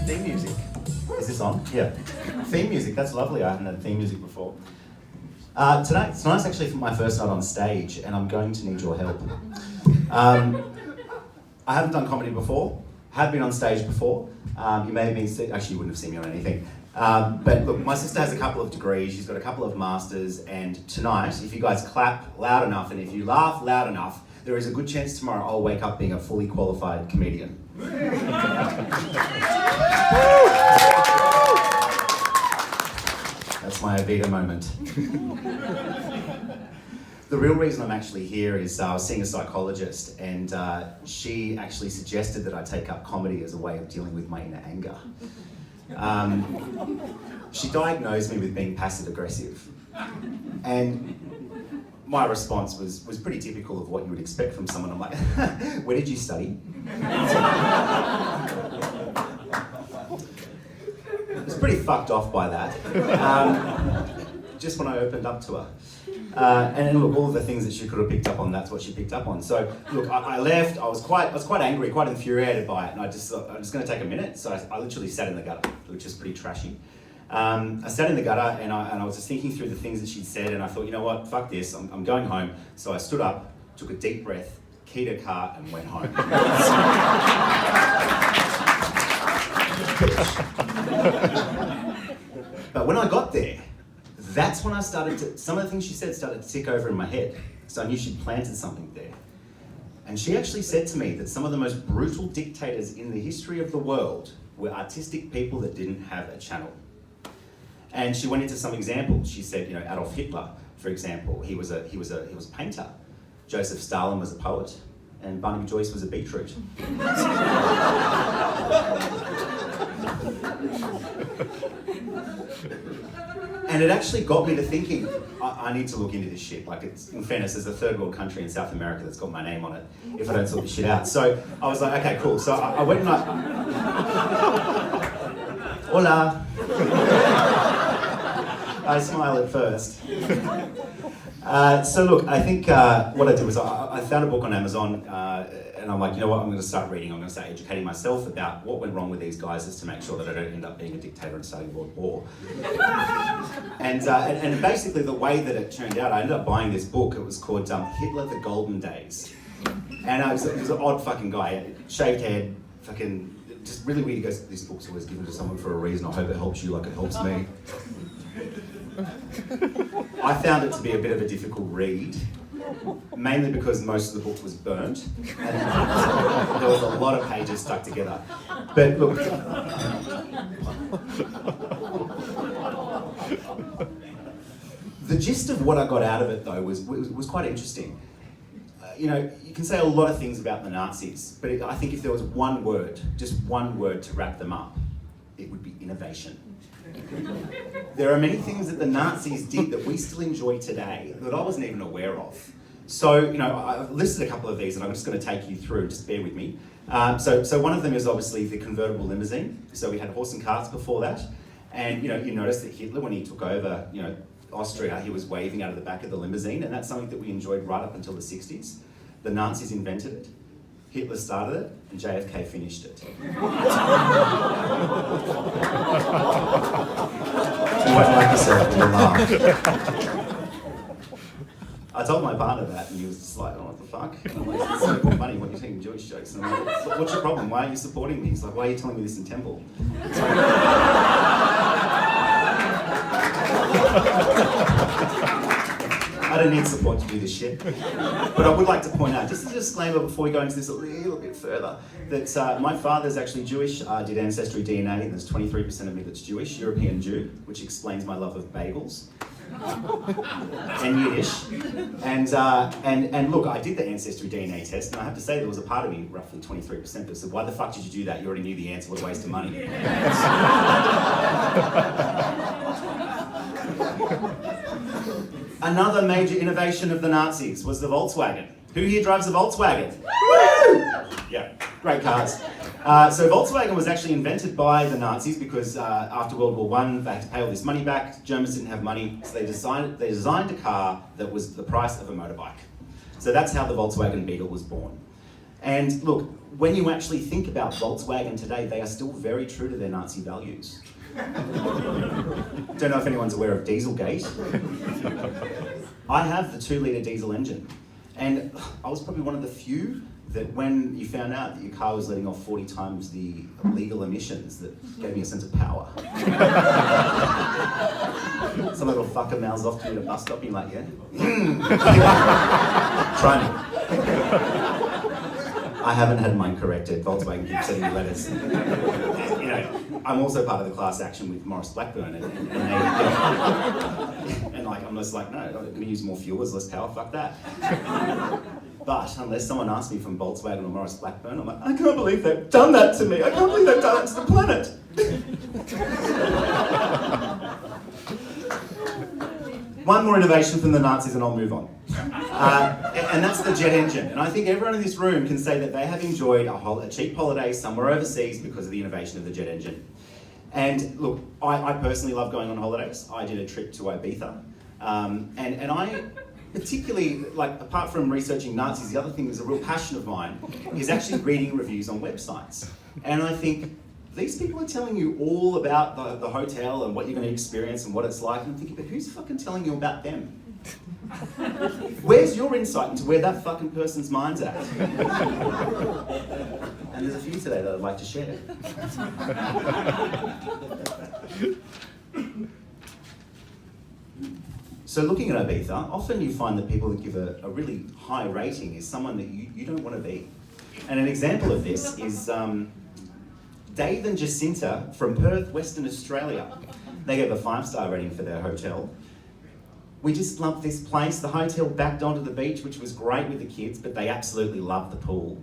theme music. Is this on? Yeah. Theme music, that's lovely. I haven't had theme music before. Tonight's actually my first night on stage, and I'm going to need your help. I haven't done comedy before, have been on stage before. You may have been, actually you wouldn't have seen me on anything. But look, my sister has a couple of degrees, she's got a couple of masters, and tonight, if you guys clap loud enough and if you laugh loud enough, there is a good chance tomorrow I'll wake up being a fully qualified comedian. That's my Evita moment. The real reason I'm actually here is I was seeing a psychologist, and she actually suggested that I take up comedy as a way of dealing with my inner anger. She diagnosed me with being passive aggressive, and my response was pretty typical of what you would expect from someone. I'm like, where did you study? I was pretty fucked off by that, just when I opened up to her. And look, all of the things that she could have picked up on, that's what she picked up on. So look, I left, I was quite angry, quite infuriated by it, and I just thought, I'm just going to take a minute. So I literally sat in the gutter, which is pretty trashy. I sat in the gutter and I was just thinking through the things that she'd said, and I thought, you know what, fuck this, I'm going home. So I stood up, took a deep breath, keyed a car and went home. But when I got there, that's when I started to, some of the things she said started to tick over in my head. So I knew she'd planted something there. And she actually said to me that some of the most brutal dictators in the history of the world were artistic people that didn't have a channel. And she went into some examples. She said, you know, Adolf Hitler, for example, he was a painter. Joseph Stalin was a poet, and Barnaby Joyce was a beetroot. And it actually got me to thinking, I need to look into this shit. Like, it's, in fairness, there's a third world country in South America that's got my name on it if I don't sort this shit out. So I was like, okay, cool. So I went and Hola. I smile at first. So look, I think what I did was I found a book on Amazon, and I'm like, you know what, I'm going to start reading. I'm going to start educating myself about what went wrong with these guys, just to make sure that I don't end up being a dictator and starting World War. And basically the way that it turned out, I ended up buying this book. It was called Hitler: The Golden Days. And he was an odd fucking guy, shaved head, fucking, just really weird. He goes, this book's always given to someone for a reason. I hope it helps you like it helps me. I found it to be a bit of a difficult read, mainly because most of the book was burnt and there was a lot of pages stuck together. But look, the gist of what I got out of it though was quite interesting. You know, you can say a lot of things about the Nazis, but I think if there was one word, just one word to wrap them up, it would be innovation. There are many things that the Nazis did that we still enjoy today that I wasn't even aware of. So, you know, I've listed a couple of these and I'm just going to take you through, just bear with me. So one of them is obviously the convertible limousine. So we had horse and carts before that. And, you know, you notice that Hitler, when he took over, you know, Austria, he was waving out of the back of the limousine, and that's something that we enjoyed right up until the 60s. The Nazis invented it, Hitler started it, and JFK finished it. You won't like yourself, you'll laugh. I told my partner that, and he was just like, oh, what the fuck? And I'm like, it's so funny, what are you taking Jewish jokes? And I'm like, what's your problem? Why are you supporting me? He's like, why are you telling me this in Temple? I don't need support to do this shit. But I would like to point out, just as a disclaimer before we go into this a little bit further, that my father's actually Jewish. I did Ancestry DNA, and there's 23% of me that's Jewish, European Jew, which explains my love of bagels. And Yiddish. And look, I did the Ancestry DNA test, and I have to say there was a part of me, roughly 23%, that said, why the fuck did you do that? You already knew the answer, what a waste of money. Another major innovation of the Nazis was the Volkswagen. Who here drives a Volkswagen? Woo! Yeah, great cars. So Volkswagen was actually invented by the Nazis because after World War I, they had to pay all this money back. Germans didn't have money, so they designed a car that was the price of a motorbike. So that's how the Volkswagen Beetle was born. And look, when you actually think about Volkswagen today, they are still very true to their Nazi values. Don't know if anyone's aware of Dieselgate. I have the 2-litre diesel engine, and I was probably one of the few that when you found out that your car was letting off 40 times the legal emissions, that gave me a sense of power. Some little fucker mouths off to me at a bus stop, and you're like, yeah? Try me. I haven't had mine corrected. Volkswagen keeps sending me letters. You know, I'm also part of the class action with Morris Blackburn, and like, I'm just like, no, I'm going to use more fuel, there's less power, fuck that. But unless someone asks me from Volkswagen or Morris Blackburn, I'm like, I can't believe they've done that to me. I can't believe they've done that to the planet. One more innovation from the Nazis and I'll move on. And that's the jet engine. And I think everyone in this room can say that they have enjoyed a cheap holiday somewhere overseas because of the innovation of the jet engine. And look, I personally love going on holidays. I did a trip to Ibiza. And I particularly, like, apart from researching Nazis, the other thing that's a real passion of mine is actually reading reviews on websites. And I think, these people are telling you all about the hotel and what you're going to experience and what it's like, and I'm thinking, but who's fucking telling you about them? Where's your insight into where that fucking person's mind's at? And there's a few today that I'd like to share. So looking at Ibiza, often you find that people that give a really high rating is someone that you don't want to be. And an example of this is Dave and Jacinta from Perth, Western Australia. They gave a 5-star rating for their hotel. We just loved this place. The hotel backed onto the beach, which was great with the kids, but they absolutely loved the pool.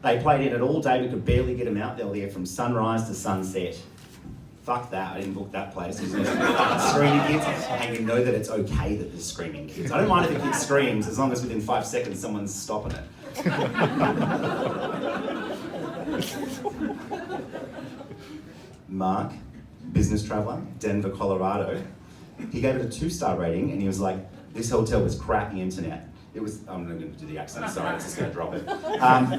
They played in it all day. We could barely get them out. They were there from sunrise to sunset. Fuck that, I didn't book that place. There's screaming kids, and you know that it's okay that there's screaming kids. I don't mind if a kid screams, as long as within 5 seconds someone's stopping it. Mark, business traveller, Denver, Colorado. He gave it a 2-star rating, and he was like, this hotel was crappy internet. It was, I'm not going to do the accent, sorry, it's just going to drop it.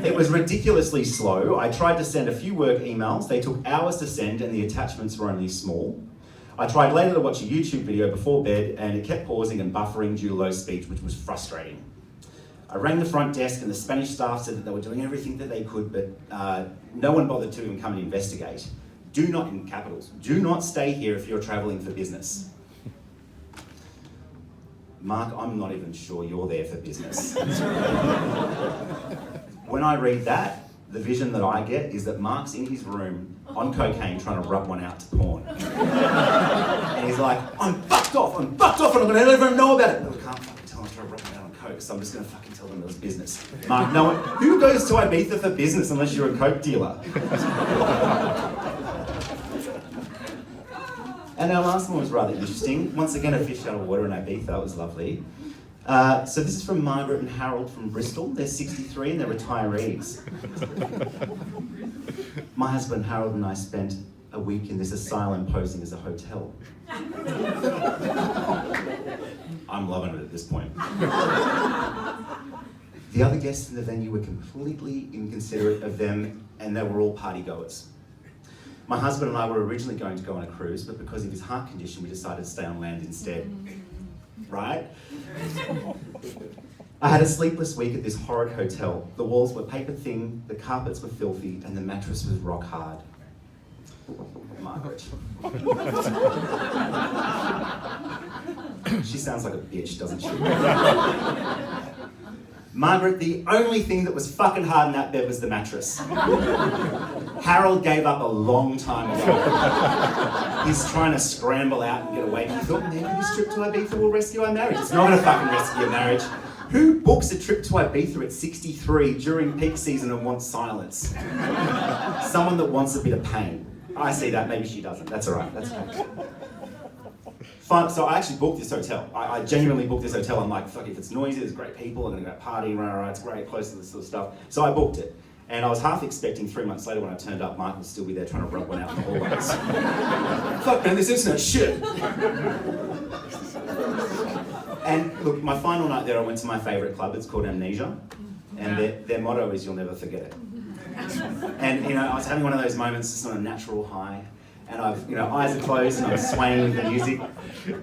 It was ridiculously slow. I tried to send a few work emails. They took hours to send, and the attachments were only small. I tried later to watch a YouTube video before bed, and it kept pausing and buffering due to low speed, which was frustrating. I rang the front desk, and the Spanish staff said that they were doing everything that they could, but no one bothered to even come and investigate. Do not, in capitals, do not stay here if you're traveling for business. Mark, I'm not even sure you're there for business. When I read that, the vision that I get is that Mark's in his room on cocaine trying to rub one out to porn. And he's like, I'm fucked off, and I'm going to let everyone know about it. No, I can't fucking tell them I'm trying to rub one out on coke, so I'm just going to fucking tell them it was business. Mark, no one, who goes to Ibiza for business unless you're a coke dealer? And our last one was rather interesting. Once again, a fish out of water in Ibiza, it was lovely. So this is from Margaret and Harold from Bristol. They're 63 and they're retirees. My husband Harold and I spent a week in this asylum posing as a hotel. I'm loving it at this point. The other guests in the venue were completely inconsiderate of them, and they were all party goers. My husband and I were originally going to go on a cruise, but because of his heart condition, we decided to stay on land instead. Right? I had a sleepless week at this horrid hotel. The walls were paper thin, the carpets were filthy, and the mattress was rock hard. Margaret. She sounds like a bitch, doesn't she? Margaret, the only thing that was fucking hard in that bed was the mattress. Harold gave up a long time ago. He's trying to scramble out and get away. He thought, maybe this trip to Ibiza will rescue our marriage. It's not going to fucking rescue your marriage. Who books a trip to Ibiza at 63 during peak season and wants silence? Someone that wants a bit of pain. I see that, maybe she doesn't. That's all right, that's okay. Fine, so I actually booked this hotel. I genuinely booked this hotel. I'm like, fuck, if it's noisy, there's great people, I'm gonna go partying, right, it's great, close to this sort of stuff. So I booked it. And I was half expecting 3 months later when I turned up, Mark would still be there trying to rub one out in the hallways. Fuck man, this internet shit. And look, my final night there, I went to my favourite club. It's called Amnesia. And their motto is, you'll never forget it. And I was having one of those moments, just on a natural high, and eyes are closed and I'm swaying with the music,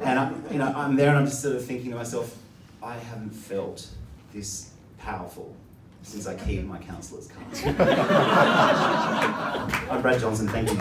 and I'm there and I'm just sort of thinking to myself, I haven't felt this powerful since I keyed my counsellor's card. I'm Brad Johnson, thank you.